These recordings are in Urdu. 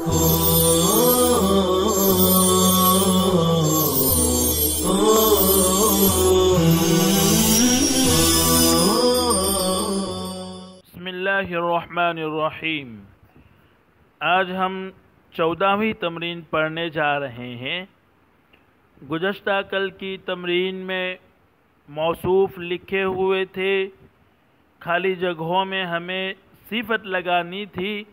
بسم اللہ الرحمن الرحیم۔ آج ہم 14ویں تمرین پڑھنے جا رہے ہیں۔ گزشتہ کل کی تمرین میں موصوف لکھے ہوئے تھے، خالی جگہوں میں ہمیں صفت لگانی تھی،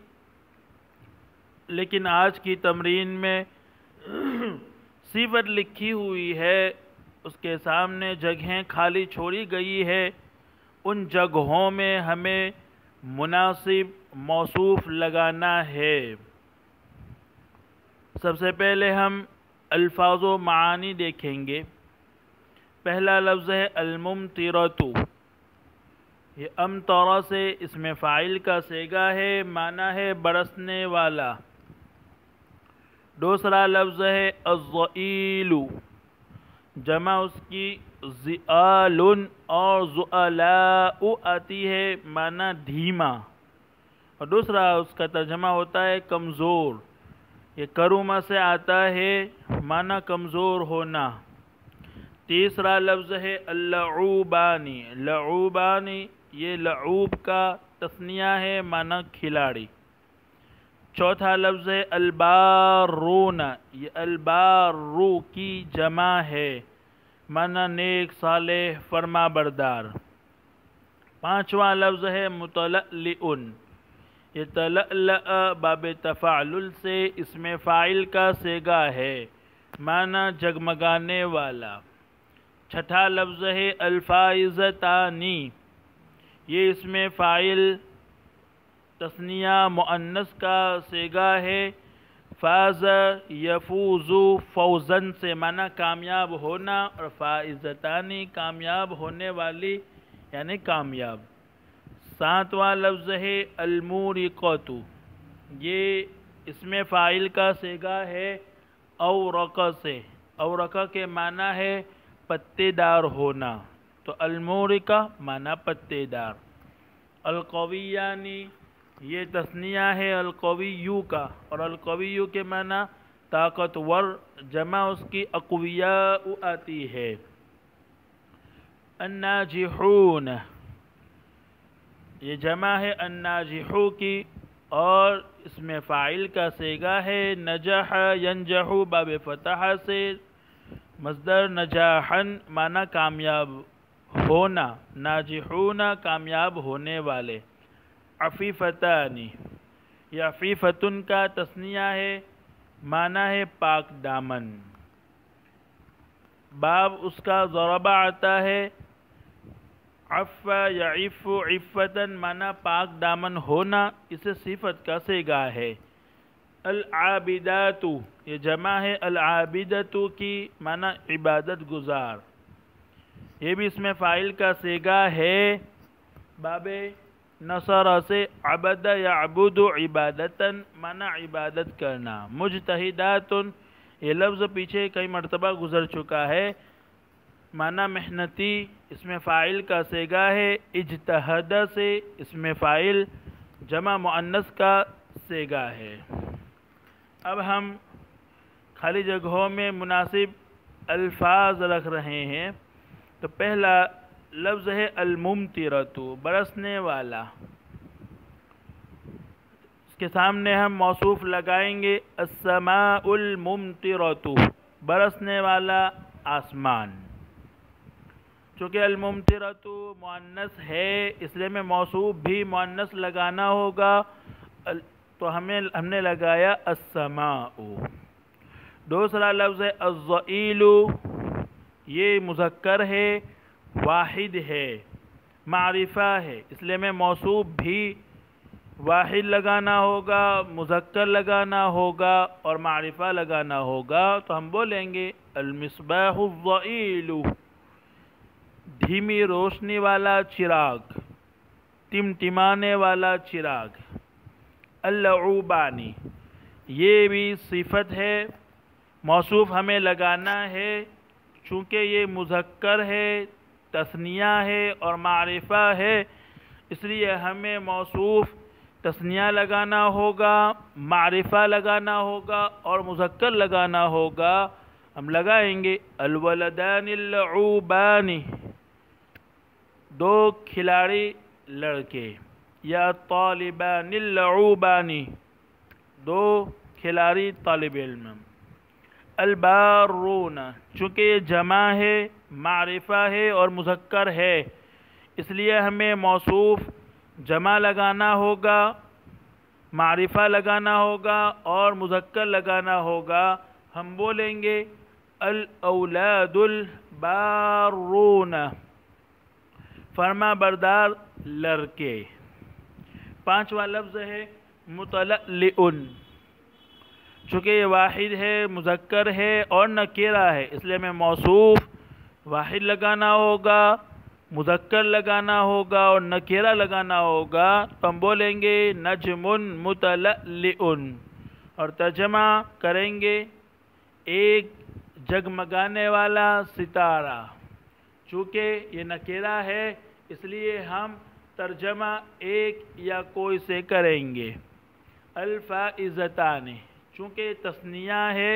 لیکن آج کی تمرین میں صفت لکھی ہوئی ہے، اس کے سامنے جگہیں خالی چھوڑی گئی ہے، ان جگہوں میں ہمیں مناسب موصوف لگانا ہے۔ سب سے پہلے ہم الفاظ و معانی دیکھیں گے۔ پہلا لفظ ہے الممطرۃ۔ یہ امطر سے اسم فاعل کا صیغہ ہے، معنی ہے برسنے والا۔ دوسرا لفظ ہے الضئیل، جمع اس کی ضئال اور ضئلاء آتی ہے، معنی دھیما، اور دوسرا اس کا ترجمہ ہوتا ہے کمزور۔ یہ کرومہ سے آتا ہے، معنی کمزور ہونا۔ تیسرا لفظ ہے اللعوبانی۔ لعوبانی یہ لعوب کا تثنیہ ہے، معنی کھلاڑی۔ چوتھا لفظ ہے البارون۔ یہ البارو کی جمع ہے، معنی نیک، صالح، فرما بردار۔ پانچواں لفظ ہے متلألئ۔ یہ تلألأ باب تفاعل سے اسم فاعل کا صیغہ ہے، معنی جگمگانے والا۔ چھٹا لفظ ہے الفائزتانی۔ یہ اسم فاعل تثنیہ مؤنث کا صیغہ ہے، فاز یفوز فوزن سے، معنی کامیاب ہونا، اور فائزتانی کامیاب ہونے والی یعنی کامیاب۔ ساتواں لفظ ہے المورقۃ۔ یہ اسم فاعل کا صیغہ ہے اورق سے۔ اورق کے معنی ہے پتے دار ہونا، تو المورقہ معنی پتے دار۔ القویانی یہ تثنیہ ہے القویو کا، اور القویو کے معنی طاقتور، جمع اس کی اقویاء آتی ہے۔ الناجحون یہ جمع ہے الناجحو کی، اور اسم فاعل کا صیغہ ہے نجح ینجح باب فتح سے، مصدر نجاحا معنی کامیاب ہونا، ناجحون کامیاب ہونے والے۔ عفیفتانی یہ عفیفتن کا تثنیہ ہے، معنی ہے پاک دامن۔ باب اس کا ضرب آتا ہے، عف یعف عفتن معنی پاک دامن ہونا، اسے صفت کا صیغہ ہے۔ العابدات یہ جمع ہے العابدۃ کی، معنی عبادت گزار۔ یہ بھی اسم فاعل کا صیغہ ہے، باب نصر سے، عبد یعبد عبادتاً معنی عبادت کرنا۔ مجتہدات یہ لفظ پیچھے کئی مرتبہ گزر چکا ہے، معنی محنتی، اسم فاعل کا صیغہ ہے اجتہد سے، اسم فاعل جمع مؤنث کا صیغہ ہے۔ اب ہم خالی جگہوں میں مناسب الفاظ رکھ رہے ہیں۔ تو پہلا لفظ ہے الممطرۃ، برسنے والا۔ اس کے سامنے ہم موصوف لگائیں گے السماء الممطرۃ، برسنے والا آسمان۔ چونکہ الممطرۃ مؤنث ہے، اس لیے میں موصوف بھی مؤنث لگانا ہوگا، تو ہم نے لگایا السماء۔ دوسرا لفظ ہے الضئیل، یہ مذکر ہے، واحد ہے، معرفہ ہے، اس لیے میں موصوف بھی واحد لگانا ہوگا، مذکر لگانا ہوگا، اور معرفہ لگانا ہوگا، تو ہم بولیں گے المصباح الضئیل، دھیمی روشنی والا چراغ، ٹمٹمانے والا چراغ۔ اللعوبانی یہ بھی صفت ہے، موصوف ہمیں لگانا ہے، چونکہ یہ مذکر ہے، تثنیہ ہے اور معرفہ ہے، اس لیے ہمیں موصوف تثنیہ لگانا ہوگا، معرفہ لگانا ہوگا اور مذکر لگانا ہوگا۔ ہم لگائیں گے الولدان اللعوبان، دو کھلاڑی لڑکے، یا طالبان اللعوبان، دو کھلاڑی طالب علم۔ البارون، چونکہ یہ جمع ہے، معرفہ ہے اور مذکر ہے، اس لیے ہمیں موصوف جمع لگانا ہوگا، معرفہ لگانا ہوگا اور مذکر لگانا ہوگا۔ ہم بولیں گے الاولاد البارون، فرما بردار لڑکے۔ پانچواں لفظ ہے متلألئن، چونکہ یہ واحد ہے، مذکر ہے اور نکرہ ہے، اس لیے ہمیں موصوف واحد لگانا ہوگا، مذکر لگانا ہوگا اور نکرہ لگانا ہوگا۔ تو ہم بولیں گے نجم متلألئن، اور ترجمہ کریں گے ایک جگمگانے والا ستارہ۔ چونکہ یہ نکرہ ہے اس لیے ہم ترجمہ ایک یا کوئی سے کریں گے۔ الفائزتان، چونکہ تثنیہ ہے،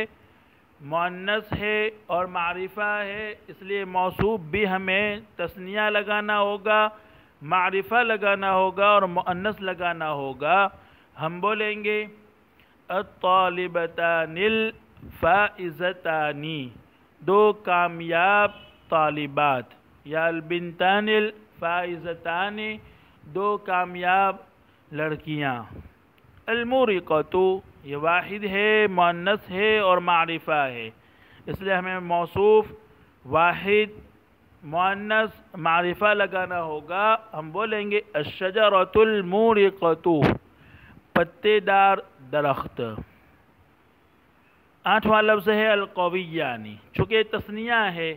مؤنث ہے اور معرفہ ہے، اس لیے موصوف بھی ہمیں تثنیہ لگانا ہوگا، معرفہ لگانا ہوگا اور مؤنث لگانا ہوگا۔ ہم بولیں گے الطالبتان الفائزتان، دو کامیاب طالبات، یا البنتان الفائزتان، دو کامیاب لڑکیاں۔ المورقۃ، یہ واحد ہے، مؤنث ہے اور معرفہ ہے، اس لیے ہمیں موصوف واحد مؤنث معرفہ لگانا ہوگا۔ ہم بولیں گے الشجرۃ المورقۃ، پتے دار درخت۔ آٹھواں لفظ ہے القویان، چونکہ تثنیہ ہے،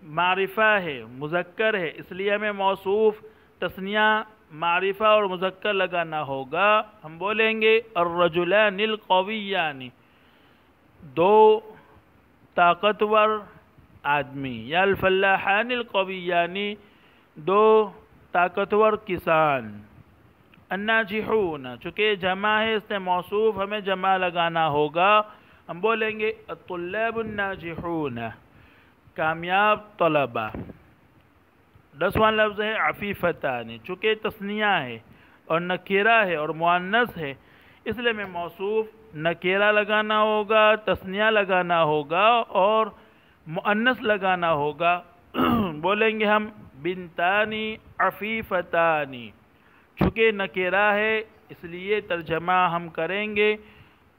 معرفہ ہے، مذکر ہے، اس لیے ہمیں موصوف تثنیہ معرفہ اور مذکر لگانا ہوگا۔ ہم بولیں گے الرجلان القویان، دو طاقتور آدمی، یا الفلاحان القویان، دو طاقتور کسان۔ الناجحون، چونکہ جمع ہے اس نے موصوف ہمیں جمع لگانا ہوگا۔ ہم بولیں گے الطلاب الناجحون، کامیاب طلبہ۔ دسواں لفظ ہے عفیفتان، چونکہ تثنیہ ہے اور نکرہ ہے اور مؤنث ہے، اس لیے میں موصوف نکرہ لگانا ہوگا، تثنیہ لگانا ہوگا اور مؤنث لگانا ہوگا۔ بولیں گے ہم بنتان عفیفتان، چونکہ نکرہ ہے اس لیے ترجمہ ہم کریں گے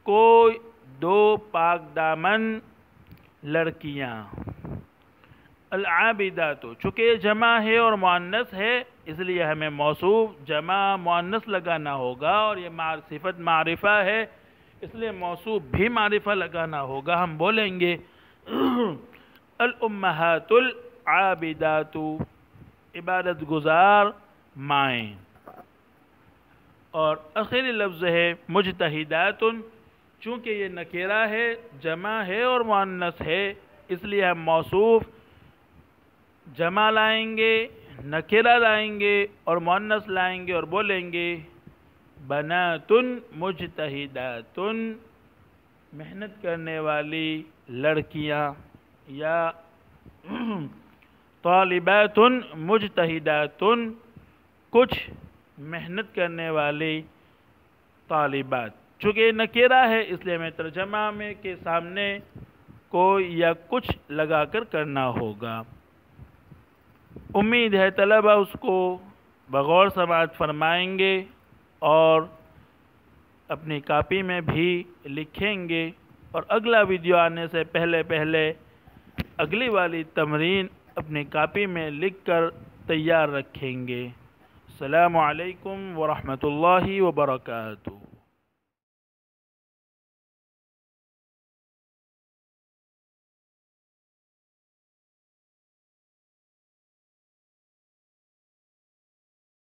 کوئی دو پاک دامن لڑکیاں۔ العابدات، چونکہ جمع ہے اور مؤنث ہے اس لیے ہمیں موصوف جمع مؤنث لگانا ہوگا، اور یہ صفت معرفہ ہے اس لیے موصوف بھی معرفہ لگانا ہوگا۔ ہم بولیں گے الامہات العابدات، عبادت گزار مائیں۔ اور آخری لفظ ہے مجتہدات، چونکہ یہ نکرہ ہے، جمع ہے اور مؤنث ہے، اس لیے ہم موصوف جمع لائیں گے، نکرہ لائیں گے اور مؤنث لائیں گے اور بولیں گے بنات مجتہدات، محنت کرنے والی لڑکیاں، یا طالبات مجتہدات، کچھ محنت کرنے والی طالبات۔ چونکہ نکرہ ہے اس لیے ہمیں ترجمہ میں کے سامنے کوئی یا کچھ لگا کر کرنا ہوگا۔ امید ہے طلبہ اس کو بغور سماعت فرمائیں گے اور اپنی کاپی میں بھی لکھیں گے، اور اگلا ویڈیو آنے سے پہلے اگلی والی تمرین اپنی کاپی میں لکھ کر تیار رکھیں گے۔ السلام علیکم ورحمۃ اللہ وبرکاتہ۔